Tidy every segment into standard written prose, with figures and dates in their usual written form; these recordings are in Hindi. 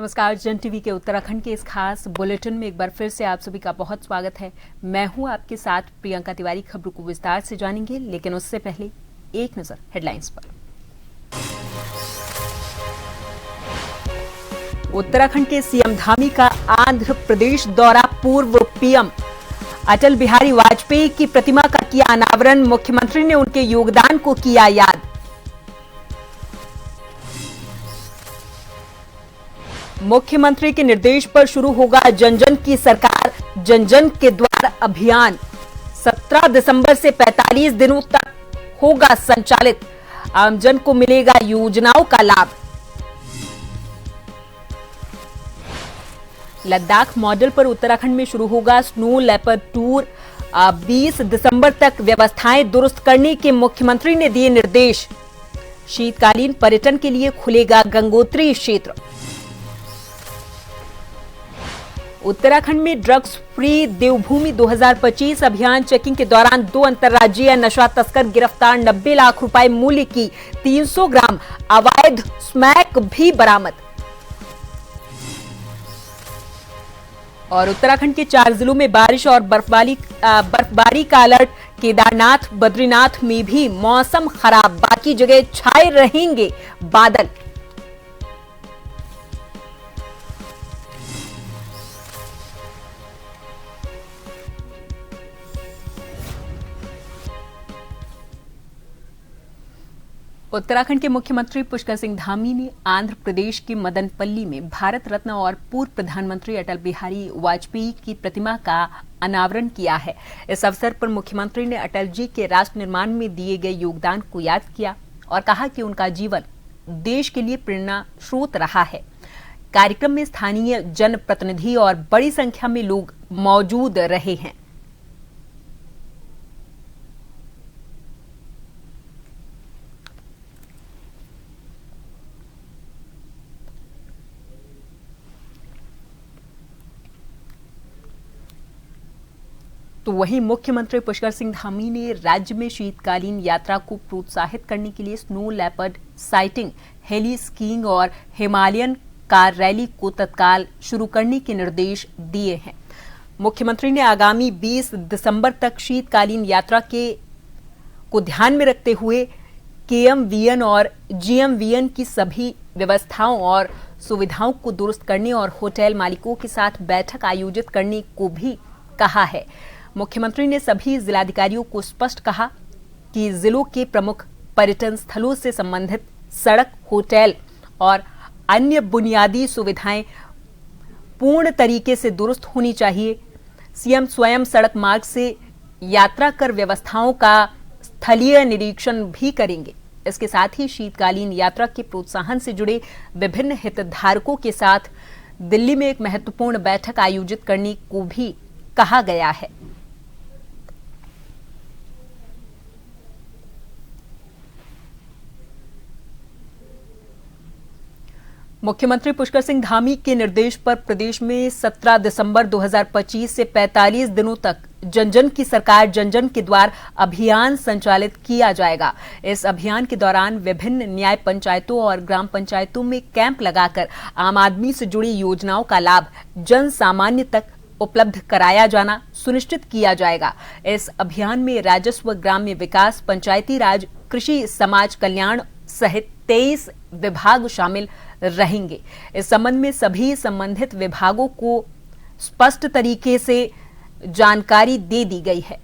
नमस्कार। जन टीवी के उत्तराखंड के इस खास बुलेटिन में एक बार फिर से आप सभी का बहुत स्वागत है। मैं हूं आपके साथ प्रियंका तिवारी। खबरों को विस्तार से जानेंगे, लेकिन उससे पहले एक नजर हेडलाइंस पर। उत्तराखंड के सीएम धामी का आंध्र प्रदेश दौरा। पूर्व पीएम अटल बिहारी वाजपेयी की प्रतिमा का किया अनावरण। मुख्यमंत्री ने उनके योगदान को किया याद। मुख्यमंत्री के निर्देश पर शुरू होगा जन जन की सरकार, जन जन के द्वार अभियान। 17 दिसंबर से 45 दिनों तक होगा संचालित। आमजन को मिलेगा योजनाओं का लाभ। लद्दाख मॉडल पर उत्तराखंड में शुरू होगा स्नो लेपर्ड टूर। 20 दिसंबर तक व्यवस्थाएं दुरुस्त करने के मुख्यमंत्री ने दिए निर्देश। शीतकालीन पर्यटन के लिए खुलेगा गंगोत्री क्षेत्र। उत्तराखंड में ड्रग्स फ्री देवभूमि 2025 अभियान चेकिंग के दौरान 2 अंतर्राज्यीय नशा तस्कर गिरफ्तार। 90 लाख रुपए मूल्य की 300 ग्राम अवैध स्मैक भी बरामद। और उत्तराखंड के 4 जिलों में बारिश और बर्फबारी का अलर्ट। केदारनाथ बद्रीनाथ में भी मौसम खराब, बाकी जगह छाए रहेंगे बादल। उत्तराखंड के मुख्यमंत्री पुष्कर सिंह धामी ने आंध्र प्रदेश के मदनपल्ली में भारत रत्न और पूर्व प्रधानमंत्री अटल बिहारी वाजपेयी की प्रतिमा का अनावरण किया है। इस अवसर पर मुख्यमंत्री ने अटल जी के राष्ट्र निर्माण में दिए गए योगदान को याद किया और कहा कि उनका जीवन देश के लिए प्रेरणा स्रोत रहा है। कार्यक्रम में स्थानीय जनप्रतिनिधि और बड़ी संख्या में लोग मौजूद रहे हैं। तो वहीं मुख्यमंत्री पुष्कर सिंह धामी ने राज्य में शीतकालीन यात्रा को प्रोत्साहित करने के लिए snow leopard sighting, heli skiing और हिमालयन कार रैली को तत्काल शुरू करने के निर्देश दिए हैं। मुख्यमंत्री ने आगामी 20 दिसंबर तक शीतकालीन यात्रा को ध्यान में रखते हुए केएमवीएन और जीएमवीएन की सभी व्यवस्थाओं और सुविधाओं को दुरुस्त करने और होटल मालिकों के साथ बैठक आयोजित करने को भी कहा है। मुख्यमंत्री ने सभी जिलाधिकारियों को स्पष्ट कहा कि जिलों के प्रमुख पर्यटन स्थलों से संबंधित सड़क, होटल और अन्य बुनियादी सुविधाएं पूर्ण तरीके से दुरुस्त होनी चाहिए। सीएम स्वयं सड़क मार्ग से यात्रा कर व्यवस्थाओं का स्थलीय निरीक्षण भी करेंगे। इसके साथ ही शीतकालीन यात्रा के प्रोत्साहन से जुड़े विभिन्न हितधारकों के साथ दिल्ली में एक महत्वपूर्ण बैठक आयोजित करने को भी कहा गया है। मुख्यमंत्री पुष्कर सिंह धामी के निर्देश पर प्रदेश में 17 दिसंबर 2025 से 45 दिनों तक जन जन की सरकार, जन जन के द्वार अभियान संचालित किया जाएगा। इस अभियान के दौरान विभिन्न न्याय पंचायतों और ग्राम पंचायतों में कैंप लगाकर आम आदमी से जुड़ी योजनाओं का लाभ जन सामान्य तक उपलब्ध कराया जाना सुनिश्चित किया जाएगा। इस अभियान में राजस्व, ग्राम्य विकास, पंचायती राज, कृषि, समाज कल्याण सहित 23 विभाग शामिल रहेंगे। इस संबंध में सभी संबंधित विभागों को स्पष्ट तरीके से जानकारी दे दी गई है।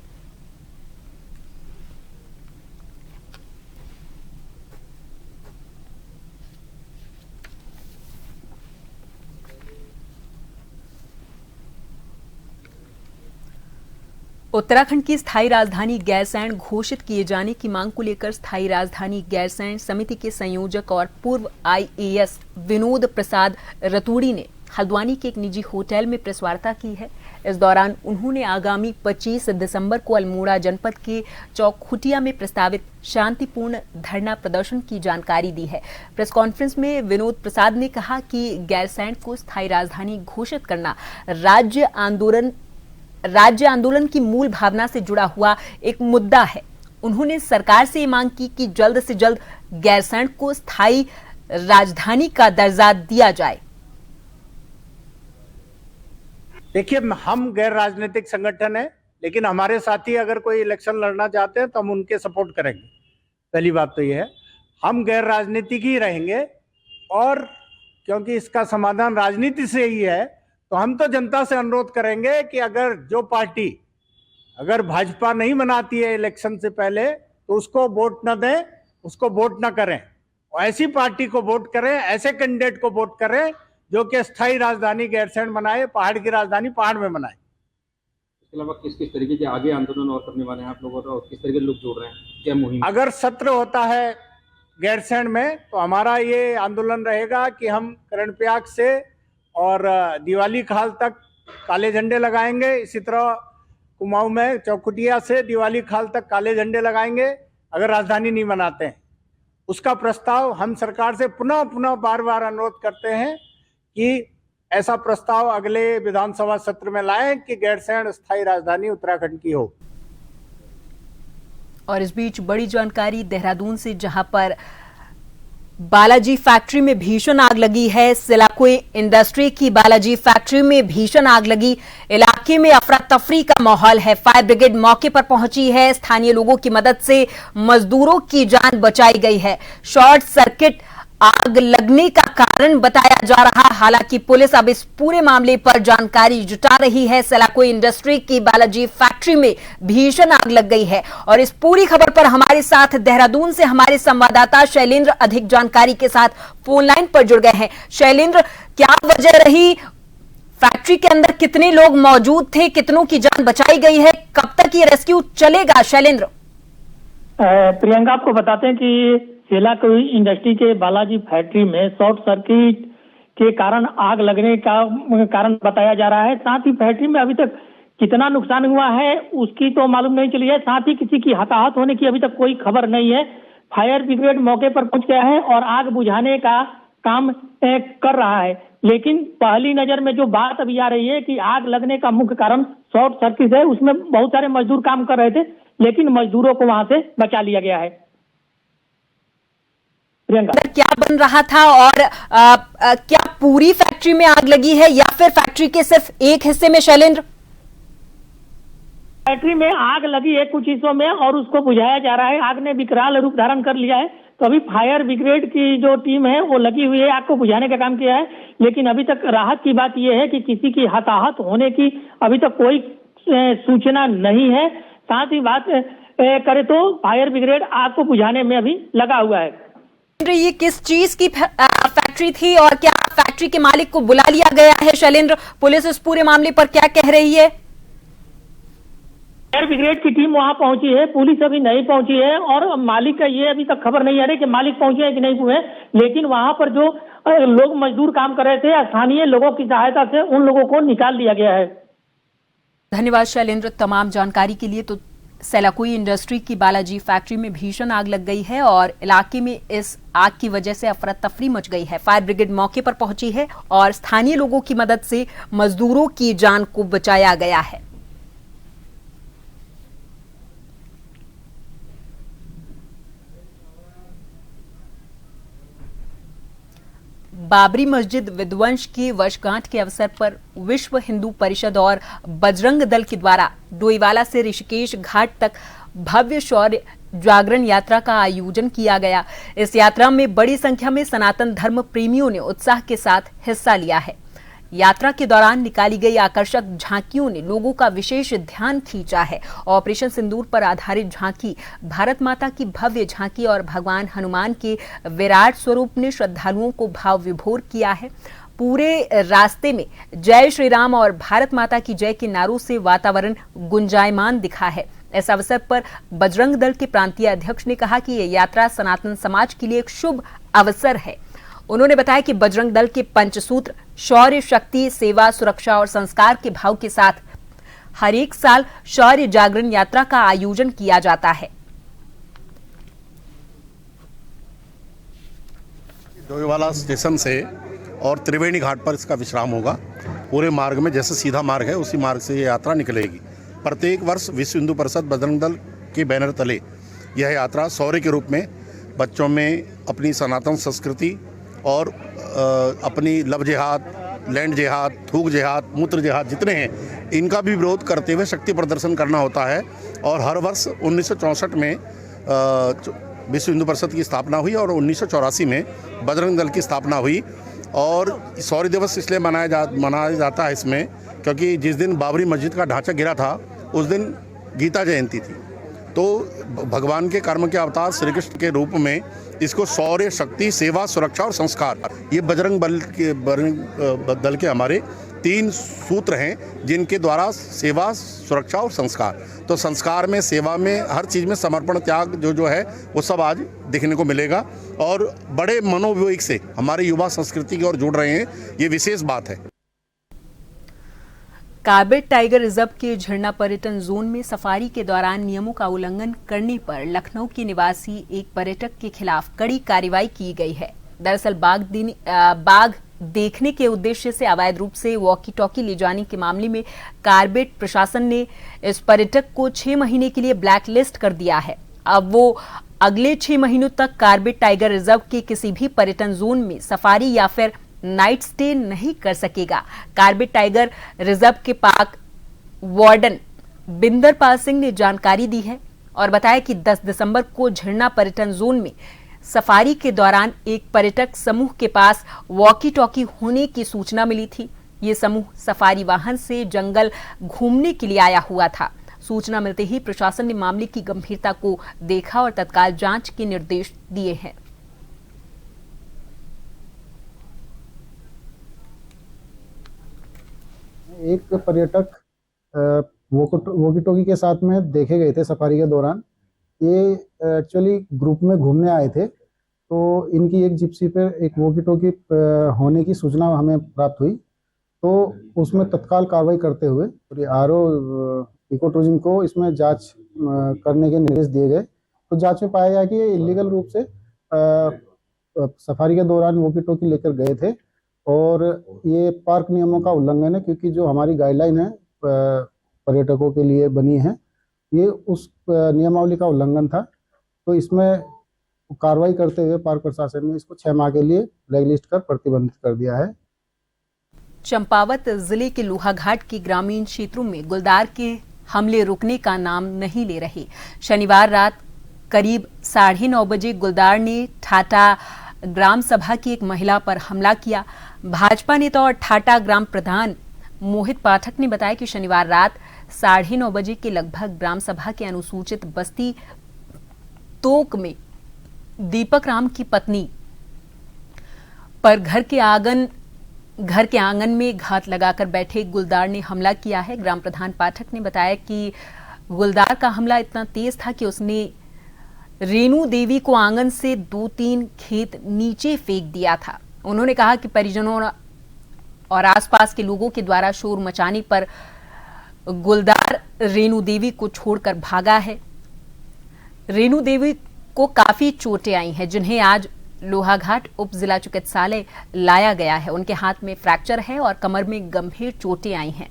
उत्तराखंड की स्थायी राजधानी गैरसैंण घोषित किए जाने की मांग को लेकर स्थायी राजधानी गैरसैंण समिति के संयोजक और पूर्व आईएएस विनोद प्रसाद रतूड़ी ने हल्द्वानी के एक निजी होटल में प्रेस वार्ता की है। इस दौरान उन्होंने आगामी 25 दिसंबर को अल्मोड़ा जनपद के चौखुटिया में प्रस्तावित शांतिपूर्ण धरना प्रदर्शन की जानकारी दी है। प्रेस कॉन्फ्रेंस में विनोद प्रसाद ने कहा कि गैरसैंण को स्थायी राजधानी घोषित करना राज्य आंदोलन की मूल भावना से जुड़ा हुआ एक मुद्दा है। उन्होंने सरकार से मांग की कि जल्द से जल्द गैरसैंण को स्थायी राजधानी का दर्जा दिया जाए। देखिए, हम गैर राजनीतिक संगठन है, लेकिन हमारे साथी अगर कोई इलेक्शन लड़ना चाहते हैं तो हम उनके सपोर्ट करेंगे। पहली बात तो ये है, हम गैर राजनीतिक ही रहेंगे, और क्योंकि इसका समाधान राजनीति से ही है, तो हम तो जनता से अनुरोध करेंगे कि अगर जो पार्टी अगर भाजपा नहीं मनाती है इलेक्शन से पहले, तो उसको वोट न दें, उसको वोट न करें, और ऐसी पार्टी को वोट करें, ऐसे कैंडिडेट को वोट करें जो कि स्थायी राजधानी गैरसैंण बनाए, पहाड़ की राजधानी पहाड़ में बनाए। इसके अलावा किस किस तरीके के आगे आंदोलन और करने वाले हैं आप लोग, और किस तरीके के लोग जुड़ रहे हैं, क्या मुहिम? अगर सत्र होता है गैरसैंण में तो हमारा ये आंदोलन रहेगा कि हम कर्णप्रयाग से और दिवाली खाल तक काले झंडे लगाएंगे। इसी तरह कुमाऊं में चौखुटिया से दिवाली खाल तक काले झंडे लगाएंगे अगर राजधानी नहीं बनाते हैं। उसका प्रस्ताव हम सरकार से पुनः पुनः बार बार अनुरोध करते हैं कि ऐसा प्रस्ताव अगले विधानसभा सत्र में लाएं कि गैरसैंण स्थायी राजधानी उत्तराखंड की हो। और इस बीच बड़ी जानकारी देहरादून से, जहां पर बालाजी फैक्ट्री में भीषण आग लगी है। सिलाकुई इंडस्ट्री की बालाजी फैक्ट्री में भीषण आग लगी। इलाके में अफरा तफरी का माहौल है। फायर ब्रिगेड मौके पर पहुंची है। स्थानीय लोगों की मदद से मजदूरों की जान बचाई गई है। शॉर्ट सर्किट आग लगने का कारण बताया जा रहा। हालांकि पुलिस अब इस पूरे मामले पर जानकारी जुटा रही है। सिलाकुई इंडस्ट्री की बालाजी फैक्ट्री में भीषण आग लग गई है। और इस पूरी खबर पर हमारे साथ देहरादून से हमारे संवाददाता शैलेंद्र अधिक जानकारी के साथ फोन लाइन पर जुड़ गए हैं। शैलेंद्र, क्या वजह रही? फैक्ट्री के अंदर कितने लोग मौजूद थे? कितनों की जान बचाई गई है? कब तक ये रेस्क्यू चलेगा? शैलेंद्र। प्रियंका, आपको बताते हैं कि सिलाकुई इंडस्ट्री के बालाजी फैक्ट्री में शॉर्ट सर्किट के कारण आग लगने का कारण बताया जा रहा है। साथ ही फैक्ट्री में अभी तक कितना नुकसान हुआ है उसकी तो मालूम नहीं चली है। साथ ही किसी की हताहत होने की अभी तक कोई खबर नहीं है। फायर ब्रिगेड मौके पर पहुंच गया है और आग बुझाने का काम कर रहा है। लेकिन पहली नजर में जो बात अभी आ रही है कि आग लगने का मुख्य कारण शॉर्ट सर्किट है। उसमें बहुत सारे मजदूर काम कर रहे थे, लेकिन मजदूरों को वहां से बचा लिया गया है। क्या बन रहा था और क्या पूरी फैक्ट्री में आग लगी है या फिर फैक्ट्री के सिर्फ एक हिस्से में? शैलेंद्र, फैक्ट्री में आग लगी है कुछ हिस्सों में और उसको बुझाया जा रहा है। आग ने विकराल रूप धारण कर लिया है, तो अभी फायर ब्रिगेड की जो टीम है वो लगी हुई है, आग को बुझाने का काम किया है। लेकिन अभी तक राहत की बात यह है कि किसी की हताहत होने की अभी तक कोई सूचना नहीं है। साथ ही बात करें तो फायर ब्रिगेड आग को बुझाने में अभी लगा हुआ है। ये किस चीज की फैक्ट्री थी और क्या फैक्ट्री के मालिक को बुला लिया गया है? शैलेंद्र, पुलिस इस पूरे मामले पर क्या कह रही है? फायर ब्रिगेड की टीम वहां पहुंची है, पुलिस अभी नहीं पहुंची है और मालिक का ये अभी तक खबर नहीं आ रही कि मालिक पहुंचे हैं कि नहीं हुए। लेकिन वहां पर जो लोग मजदूर काम कर रहे थे, स्थानीय लोगों की सहायता से उन लोगों को निकाल दिया गया है। धन्यवाद शैलेंद्र तमाम जानकारी के लिए। तो सिलाकुई इंडस्ट्री की बालाजी फैक्ट्री में भीषण आग लग गई है और इलाके में इस आग की वजह से अफरा तफरी मच गई है। फायर ब्रिगेड मौके पर पहुंची है और स्थानीय लोगों की मदद से मजदूरों की जान को बचाया गया है। बाबरी मस्जिद विध्वंस की वर्षगांठ के अवसर पर विश्व हिंदू परिषद और बजरंग दल के द्वारा डोईवाला से ऋषिकेश घाट तक भव्य शौर्य जागरण यात्रा का आयोजन किया गया। इस यात्रा में बड़ी संख्या में सनातन धर्म प्रेमियों ने उत्साह के साथ हिस्सा लिया है। यात्रा के दौरान निकाली गई आकर्षक झांकियों ने लोगों का विशेष ध्यान खींचा है। ऑपरेशन सिंदूर पर आधारित झांकी, भारत माता की भव्य झांकी और भगवान हनुमान के विराट स्वरूप ने श्रद्धालुओं को भाव विभोर किया है। पूरे रास्ते में जय श्री राम और भारत माता की जय के नारों से वातावरण गुंजायमान दिखा है। इस अवसर पर बजरंग दल के प्रांतीय अध्यक्ष ने कहा कि यह यात्रा सनातन समाज के लिए एक शुभ अवसर है। उन्होंने बताया कि बजरंग दल के पंचसूत्र शौर्य, शक्ति, सेवा, सुरक्षा और संस्कार के भाव के साथ हर एक साल शौर्य जागरण यात्रा का आयोजन किया जाता है। डोईवाला स्टेशन से और त्रिवेणी घाट पर इसका विश्राम होगा। पूरे मार्ग में जैसे सीधा मार्ग है उसी मार्ग से ये यात्रा निकलेगी। प्रत्येक वर्ष विश्व हिंदू परिषद बजरंग दल के बैनर तले यह यात्रा शौर्य के रूप में बच्चों में अपनी सनातन संस्कृति और अपनी लव जिहाद लैंड जिहाद, थूक जिहाद, मूत्र जिहाद जितने हैं, इनका भी विरोध करते हुए शक्ति प्रदर्शन करना होता है। और हर वर्ष 1964 में विश्व हिंदू परिषद की स्थापना हुई और 1984 में बजरंग दल की स्थापना हुई। और शौर्य दिवस इसलिए मनाया जाता है इसमें क्योंकि जिस दिन बाबरी मस्जिद का ढांचा गिरा था उस दिन गीता जयंती थी। तो भगवान के कर्म के अवतार श्री कृष्ण के रूप में इसको शौर्य, शक्ति, सेवा, सुरक्षा और संस्कार, ये बजरंग दल के हमारे 3 सूत्र हैं जिनके द्वारा सेवा, सुरक्षा और संस्कार। तो संस्कार में, सेवा में, हर चीज़ में समर्पण, त्याग जो है वो सब आज देखने को मिलेगा। और बड़े मनोवेग से हमारे युवा संस्कृति की ओर जुड़ रहे हैं, ये विशेष बात है। कार्बेट टाइगर रिजर्व के झरना पर्यटन जोन में सफारी के दौरान नियमों का उल्लंघन करने पर लखनऊ के निवासी एक पर्यटक के खिलाफ कड़ी कार्रवाई की गई है। दरअसल बाघ देखने के उद्देश्य से अवैध रूप से वॉकी टॉकी ले जाने के मामले में कार्बेट प्रशासन ने इस पर्यटक को 6 महीने के लिए ब्लैक लिस्ट कर दिया है। अब वो अगले 6 महीनों तक कार्बेट टाइगर रिजर्व के किसी भी पर्यटन जोन में सफारी या फिर नाइट स्टे नहीं कर सकेगा। कार्बेट टाइगर रिजर्व के पार्क वार्डन बिंदर पाल सिंह ने जानकारी दी है और बताया कि 10 दिसंबर को झरना पर्यटन जोन में सफारी के दौरान एक पर्यटक समूह के पास वॉकी टॉकी होने की सूचना मिली थी। ये समूह सफारी वाहन से जंगल घूमने के लिए आया हुआ था। सूचना मिलते ही प्रशासन ने मामले की गंभीरता को देखा और तत्काल जांच के निर्देश दिए हैं। एक पर्यटक वॉकी टॉकी के साथ में देखे गए थे सफारी के दौरान। ये एक्चुअली ग्रुप में घूमने आए थे, तो इनकी एक जिप्सी पर एक वॉकी टॉकी होने की सूचना हमें प्राप्त हुई। तो उसमें तत्काल कार्रवाई करते हुए आरओ इको टूरिज्म को इसमें जांच करने के निर्देश दिए गए। तो जांच में पाया गया कि ये इलीगल रूप से सफारी के दौरान वॉकी टॉकी लेकर गए थे और ये पार्क नियमों का उल्लंघन है, क्योंकि जो हमारी गाइडलाइन है पर्यटकों के लिए बनी है, ये उस नियमावली का उल्लंघन था। तो इसमें कार्रवाई करते हुए पार्क प्रशासन ने इसको 6 माह के लिए ब्लैक लिस्ट कर प्रतिबंधित कर दिया है। चंपावत जिले के लोहाघाट के ग्रामीण क्षेत्रों में गुलदार के हमले रुकने का नाम नहीं ले रहे। शनिवार रात करीब 9:30 बजे गुलदार ने ठाटा ग्राम सभा की एक महिला पर हमला किया। भाजपा नेता और ठाटा ग्राम प्रधान मोहित पाठक ने बताया कि शनिवार रात 9:30 बजे के लगभग ग्राम सभा के अनुसूचित बस्ती तोक में दीपक राम की पत्नी पर घर के आंगन में घात लगाकर बैठे गुलदार ने हमला किया है। ग्राम प्रधान पाठक ने बताया कि गुलदार का हमला इतना तेज था कि उसने रेणु देवी को आंगन से 2-3 खेत नीचे फेंक दिया था। उन्होंने कहा कि परिजनों और आसपास के लोगों के द्वारा शोर मचाने पर गुलदार रेणु देवी को छोड़कर भागा है। रेणु देवी को काफी चोटें आई हैं, जिन्हें आज लोहाघाट उप जिला चिकित्सालय लाया गया है। उनके हाथ में फ्रैक्चर है और कमर में गंभीर चोटें आई हैं।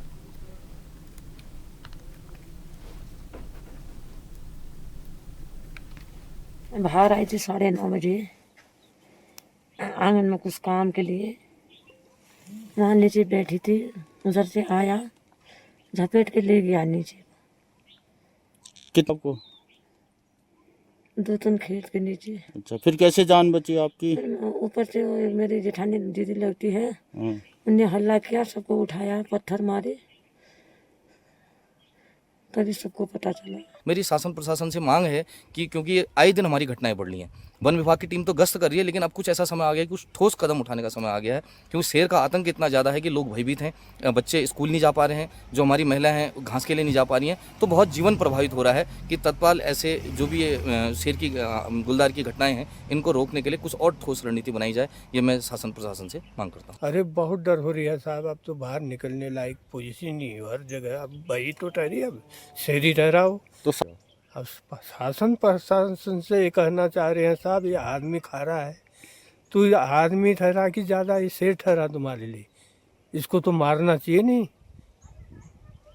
बाहर आई थी 9:30 बजे आंगन में कुछ काम के लिए, वहाँ नीचे बैठी थी। उधर से आया, झपेट के ले गया नीचे। कितना को 2-3 खेत के नीचे। अच्छा, फिर कैसे जान बची आपकी? ऊपर से वो मेरी जेठानी दीदी लगती है, उन्हें हल्ला किया, सबको उठाया, पत्थर मारे, तभी सबको पता चला। मेरी शासन प्रशासन से मांग है कि क्योंकि आए दिन हमारी घटनाएं बढ़ रही हैं, वन विभाग की टीम तो गश्त कर रही है, लेकिन अब कुछ ऐसा समय आ गया है, कुछ ठोस कदम उठाने का समय आ गया है, क्योंकि शेर का आतंक इतना ज़्यादा है कि लोग भयभीत हैं। बच्चे स्कूल नहीं जा पा रहे हैं, जो हमारी महिला हैं घास के लिए नहीं जा पा रही हैं, तो बहुत जीवन प्रभावित हो रहा है कि तत्काल ऐसे जो भी ये शेर की गुलदार की घटनाएं हैं, इनको रोकने के लिए कुछ और ठोस रणनीति बनाई जाए, ये मैं शासन प्रशासन से मांग करता हूँ। अरे बहुत डर हो रही है साहब, अब तो बाहर निकलने लायक पोजीशन नहीं है हर जगह। अब वही तो ठहरी, अब शेर ही ठहरा हो तो अब शासन प्रशासन से ये कहना चाह रहे हैं साहब, ये आदमी खा रहा है, तो ये आदमी ठहरा कि ज़्यादा ये शेर ठहरा तुम्हारे लिए, इसको तो मारना चाहिए नहीं।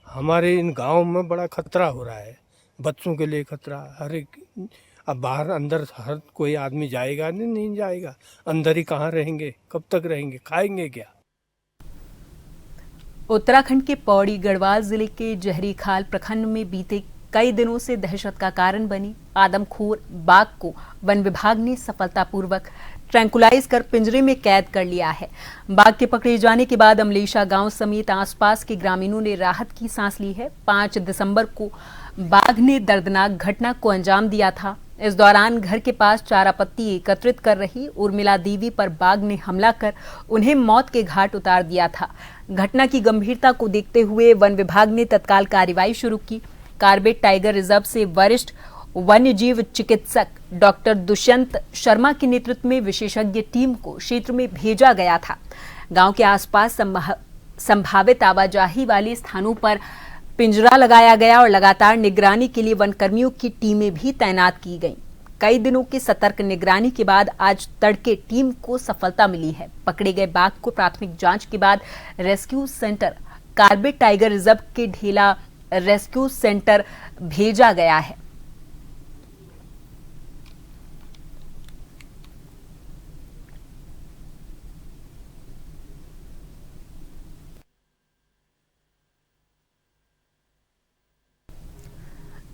हमारे इन गांव में बड़ा खतरा हो रहा है, बच्चों के लिए खतरा, हर एक। अब बाहर अंदर हर कोई आदमी जाएगा नहीं जाएगा, अंदर ही कहाँ रहेंगे, कब तक रहेंगे, खाएंगे क्या? उत्तराखंड के पौड़ी गढ़वाल जिले के जहरीखाल प्रखंड में बीते कई दिनों से दहशत का कारण बनी आदमखोर बाघ को वन विभाग ने सफलतापूर्वक ट्रैंकुलाइज कर पिंजरे में कैद कर लिया है। बाघ के पकड़े जाने के बाद अमलेशा गांव समेत आसपास के ग्रामीणों ने राहत की सांस ली है। 5 दिसंबर को बाघ ने दर्दनाक घटना को अंजाम दिया था। इस दौरान घर के पास चारा पत्ती एकत्रित कर रही उर्मिला देवी पर बाघ ने हमला कर उन्हें मौत के घाट उतार दिया था। घटना की गंभीरता को देखते हुए वन विभाग ने तत्काल कार्रवाई शुरू की। कार्बेट टाइगर रिजर्व से वरिष्ठ वन्यजीव चिकित्सक डॉक्टर दुष्यंत शर्मा के नेतृत्व में विशेषज्ञ टीम को क्षेत्र में भेजा गया था। गांव के आसपास संभावित आवाजाही वाले स्थानों पर पिंजरा लगाया गया और लगातार निगरानी के लिए वन कर्मियों की टीमें भी तैनात की गईं। कई दिनों की सतर्क निगरानी के बाद आज तड़के टीम को सफलता मिली है। पकड़े गए बाघ को प्राथमिक जांच के बाद rescue centre Corbett tiger reserve के ढेला रेस्क्यू सेंटर भेजा गया है।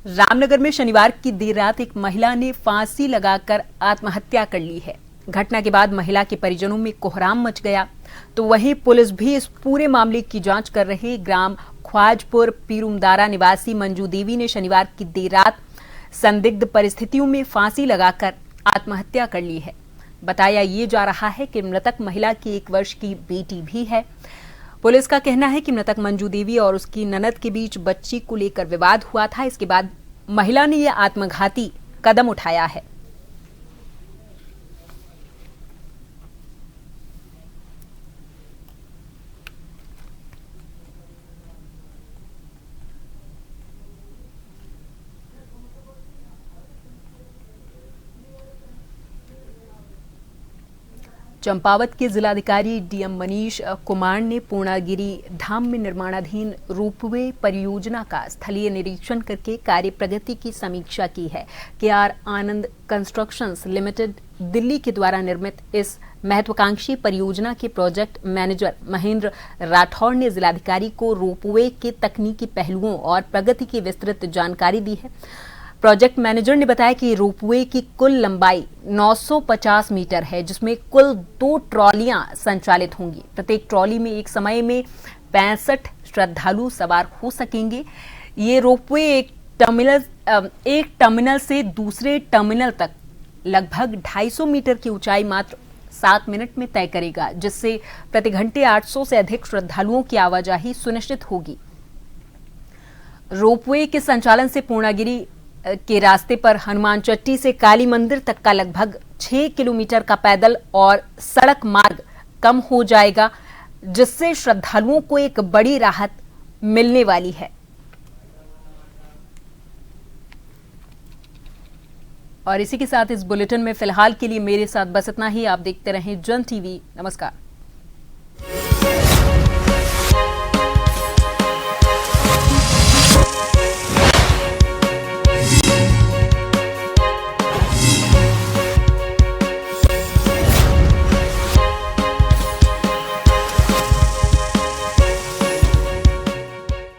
रामनगर में शनिवार की देर रात एक महिला ने फांसी लगाकर आत्महत्या कर ली है। घटना के बाद महिला के परिजनों में कोहराम मच गया, तो वहीं पुलिस भी इस पूरे मामले की जांच कर रही ग्राम ख्वाजपुर पीरुमदारा निवासी मंजू देवी ने शनिवार की देर रात संदिग्ध परिस्थितियों में फांसी लगाकर आत्महत्या कर ली है। बताया ये जा रहा है कि मृतक महिला की 1 वर्ष की बेटी भी है। पुलिस का कहना है कि मृतक मंजू देवी और उसकी ननद के बीच बच्ची को लेकर विवाद हुआ था। इसके बाद महिला ने यह आत्मघाती कदम उठाया है। चंपावत के जिलाधिकारी डीएम मनीष कुमार ने पूर्णागिरी धाम में निर्माणाधीन रोपवे परियोजना का स्थलीय निरीक्षण करके कार्य प्रगति की समीक्षा की है। केआर आनंद कंस्ट्रक्शंस लिमिटेड दिल्ली के द्वारा निर्मित इस महत्वाकांक्षी परियोजना के प्रोजेक्ट मैनेजर महेंद्र राठौर ने जिलाधिकारी को रोपवे के तकनीकी पहलुओं और प्रगति की विस्तृत जानकारी दी है। प्रोजेक्ट मैनेजर ने बताया कि रोपवे की कुल लंबाई 950 मीटर है, जिसमें कुल 2 ट्रॉलियां संचालित होंगी। प्रत्येक ट्रॉली में एक समय में 65 श्रद्धालु सवार हो सकेंगे। ये रोपवे एक टर्मिनल से दूसरे टर्मिनल तक लगभग 250 मीटर की ऊंचाई मात्र 7 मिनट में तय करेगा, जिससे प्रति घंटे 800 से अधिक श्रद्धालुओं की आवाजाही सुनिश्चित होगी। रोपवे के संचालन से पूर्णागिरी के रास्ते पर हनुमान चट्टी से काली मंदिर तक का लगभग 6 किलोमीटर का पैदल और सड़क मार्ग कम हो जाएगा, जिससे श्रद्धालुओं को एक बड़ी राहत मिलने वाली है। और इसी के साथ इस बुलेटिन में फिलहाल के लिए मेरे साथ बस इतना ही। आप देखते रहें जन टीवी। नमस्कार।